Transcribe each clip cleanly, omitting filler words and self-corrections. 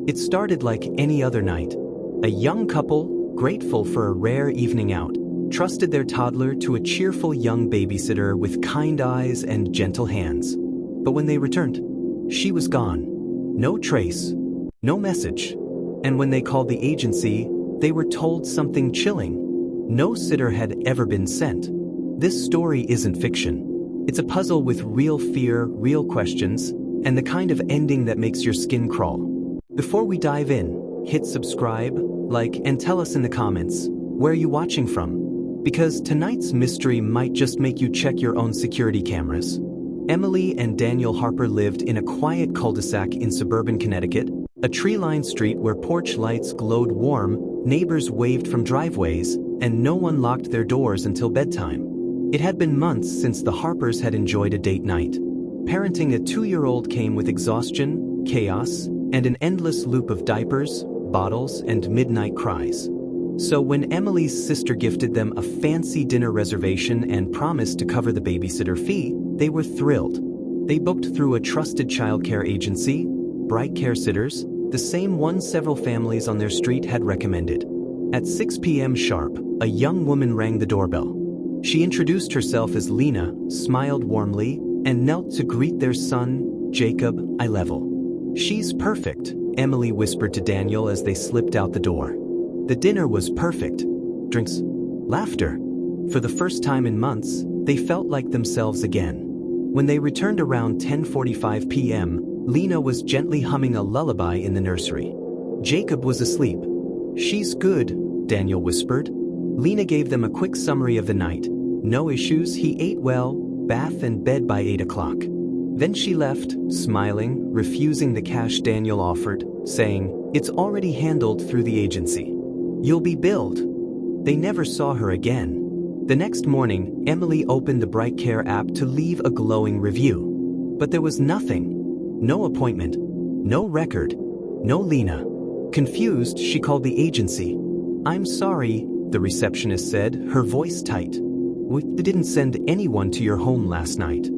It started like any other night. A young couple, grateful for a rare evening out, trusted their toddler to a cheerful young babysitter with kind eyes and gentle hands. But when they returned, she was gone. No trace, no message. And when they called the agency, they were told something chilling. No sitter had ever been sent. This story isn't fiction. It's a puzzle with real fear, real questions, and the kind of ending that makes your skin crawl. Before we dive in, hit subscribe, like, and tell us in the comments, where are you watching from? Because tonight's mystery might just make you check your own security cameras. Emily and Daniel Harper lived in a quiet cul-de-sac in suburban Connecticut, a tree-lined street where porch lights glowed warm, neighbors waved from driveways, and no one locked their doors until bedtime. It had been months since the Harpers had enjoyed a date night. Parenting a 2-year-old came with exhaustion, chaos, and an endless loop of diapers, bottles, and midnight cries. So when Emily's sister gifted them a fancy dinner reservation and promised to cover the babysitter fee, they were thrilled. They booked through a trusted childcare agency, Bright Care Sitters, the same one several families on their street had recommended. At 6 p.m. sharp, a young woman rang the doorbell. She introduced herself as Lena, smiled warmly, and knelt to greet their son, Jacob, eye level. "She's perfect," Emily whispered to Daniel as they slipped out the door. The dinner was perfect. Drinks, laughter. For the first time in months, they felt like themselves again. When they returned around 10:45 p.m., Lena was gently humming a lullaby in the nursery. Jacob was asleep. "She's good," Daniel whispered. Lena gave them a quick summary of the night. No issues, he ate well, bath and bed by 8 o'clock. Then she left, smiling, refusing the cash Daniel offered, saying, "It's already handled through the agency. You'll be billed." They never saw her again. The next morning, Emily opened the Bright Care app to leave a glowing review. But there was nothing. No appointment. No record. No Lena. Confused, she called the agency. "I'm sorry," the receptionist said, her voice tight. "We didn't send anyone to your home last night."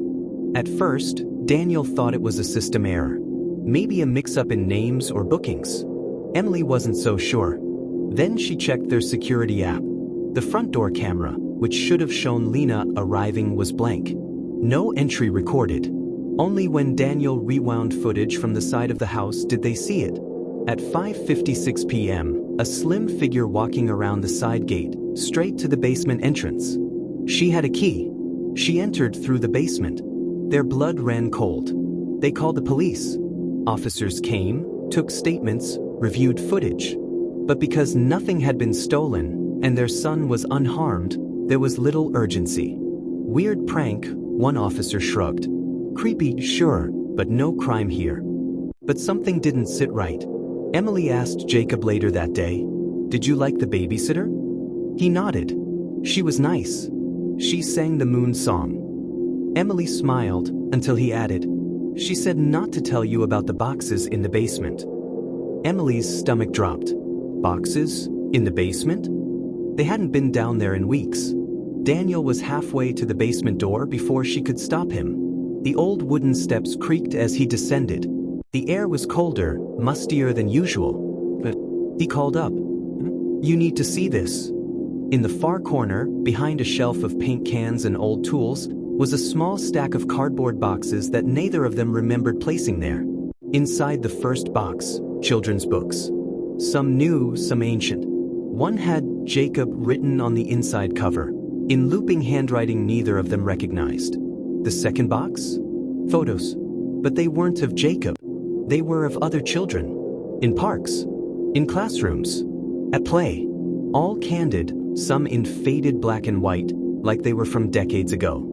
At first, Daniel thought it was a system error. Maybe a mix-up in names or bookings. Emily wasn't so sure. Then she checked their security app. The front door camera, which should have shown Lena arriving, was blank. No entry recorded. Only when Daniel rewound footage from the side of the house did they see it. At 5:56 p.m., a slim figure walking around the side gate, straight to the basement entrance. She had a key. She entered through the basement. Their blood ran cold. They called the police. Officers came, took statements, reviewed footage. But because nothing had been stolen, and their son was unharmed, there was little urgency. "Weird prank," one officer shrugged. "Creepy, sure, but no crime here." But something didn't sit right. Emily asked Jacob later that day, "Did you like the babysitter?" He nodded. "She was nice. She sang the moon song." Emily smiled until he added, "She said not to tell you about the boxes in the basement." Emily's stomach dropped. Boxes? In the basement? They hadn't been down there in weeks. Daniel was halfway to the basement door before she could stop him. The old wooden steps creaked as he descended. The air was colder, mustier than usual. But he called up. "You need to see this." In the far corner, behind a shelf of paint cans and old tools, was a small stack of cardboard boxes that neither of them remembered placing there. Inside the first box, children's books. Some new, some ancient. One had Jacob written on the inside cover, in looping handwriting neither of them recognized. The second box? Photos. But they weren't of Jacob. They were of other children. In parks. In classrooms. At play. All candid, some in faded black and white, like they were from decades ago.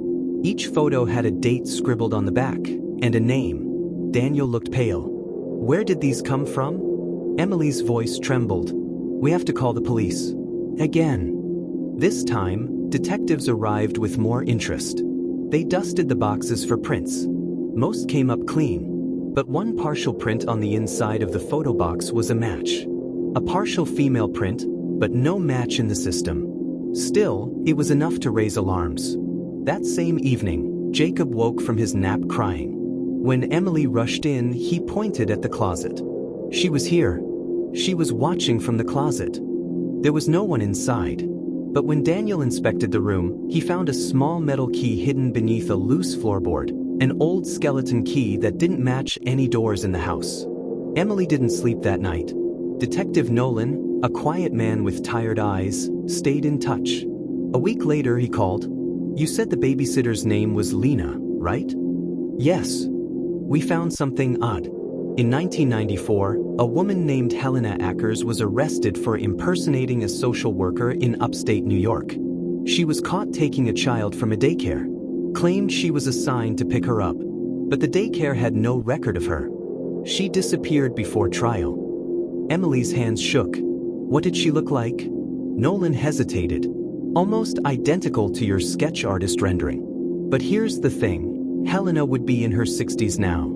Each photo had a date scribbled on the back, and a name. Daniel looked pale. "Where did these come from?" Emily's voice trembled. "We have to call the police." Again. This time, detectives arrived with more interest. They dusted the boxes for prints. Most came up clean. But one partial print on the inside of the photo box was a match. A partial female print, but no match in the system. Still, it was enough to raise alarms. That same evening, Jacob woke from his nap crying. When Emily rushed in, he pointed at the closet. She was here. She was watching from the closet. There was no one inside. But when Daniel inspected the room, he found a small metal key hidden beneath a loose floorboard, an old skeleton key that didn't match any doors in the house. Emily didn't sleep that night. Detective Nolan, a quiet man with tired eyes, stayed in touch. A week later he called. "You said the babysitter's name was Lena, right?" "Yes. We found something odd. In 1994, a woman named Helena Ackers was arrested for impersonating a social worker in upstate New York. She was caught taking a child from a daycare, claimed she was assigned to pick her up, but the daycare had no record of her. She disappeared before trial." Emily's hands shook. "What did she look like?" Nolan hesitated. "Almost identical to your sketch artist rendering. But here's the thing, Helena would be in her 60s now."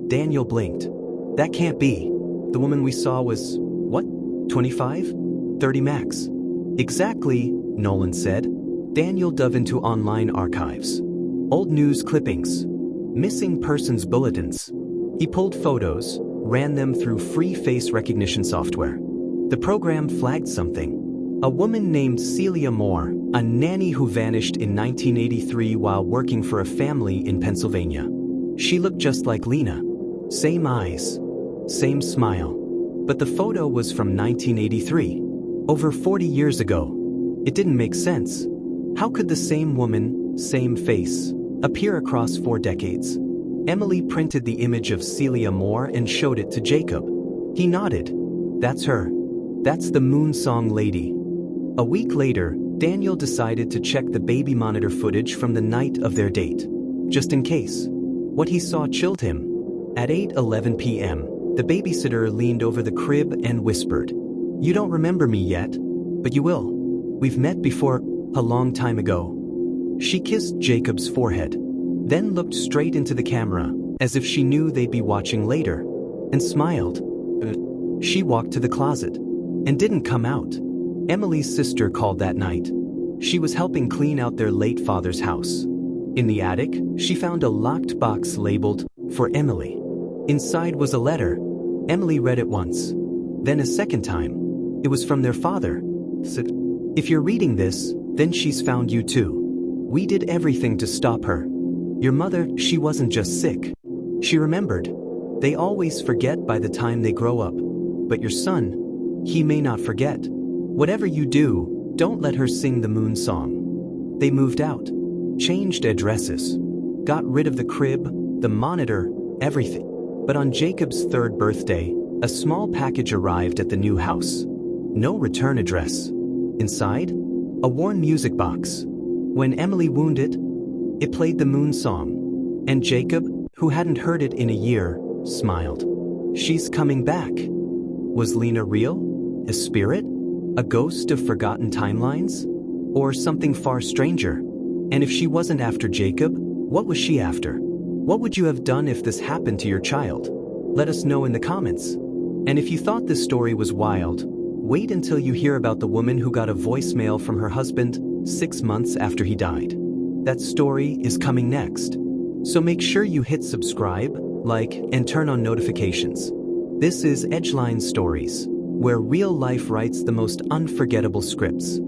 Daniel blinked. "That can't be. The woman we saw was, what, 25? 30 max?" "Exactly," Nolan said. Daniel dove into online archives. Old news clippings. Missing persons bulletins. He pulled photos, ran them through free face recognition software. The program flagged something. A woman named Celia Moore, a nanny who vanished in 1983 while working for a family in Pennsylvania. She looked just like Lena. Same eyes. Same smile. But the photo was from 1983. Over 40 years ago. It didn't make sense. How could the same woman, same face, appear across 4 decades? Emily printed the image of Celia Moore and showed it to Jacob. He nodded. "That's her. That's the Moon Song lady." A week later, Daniel decided to check the baby monitor footage from the night of their date. Just in case. What he saw chilled him. At 8:11 p.m., the babysitter leaned over the crib and whispered, "You don't remember me yet, but you will. We've met before, a long time ago." She kissed Jacob's forehead, then looked straight into the camera, as if she knew they'd be watching later, and smiled. She walked to the closet, and didn't come out. Emily's sister called that night. She was helping clean out their late father's house. In the attic, she found a locked box labeled, "For Emily." Inside was a letter. Emily read it once, then a second time. It was from their father. Said, "If you're reading this, then she's found you too. We did everything to stop her. Your mother, she wasn't just sick. She remembered. They always forget by the time they grow up. But your son, he may not forget. Whatever you do, don't let her sing the Moon Song." They moved out, changed addresses, got rid of the crib, the monitor, everything. But on Jacob's 3rd birthday, a small package arrived at the new house. No return address. Inside, a worn music box. When Emily wound it, it played the Moon Song. And Jacob, who hadn't heard it in a year, smiled. She's coming back. Was Lena real? A spirit? A ghost of forgotten timelines? Or something far stranger? And if she wasn't after Jacob, what was she after? What would you have done if this happened to your child? Let us know in the comments. And if you thought this story was wild, wait until you hear about the woman who got a voicemail from her husband 6 months after he died. That story is coming next. So make sure you hit subscribe, like, and turn on notifications. This is Edgeline Stories, where real life writes the most unforgettable scripts.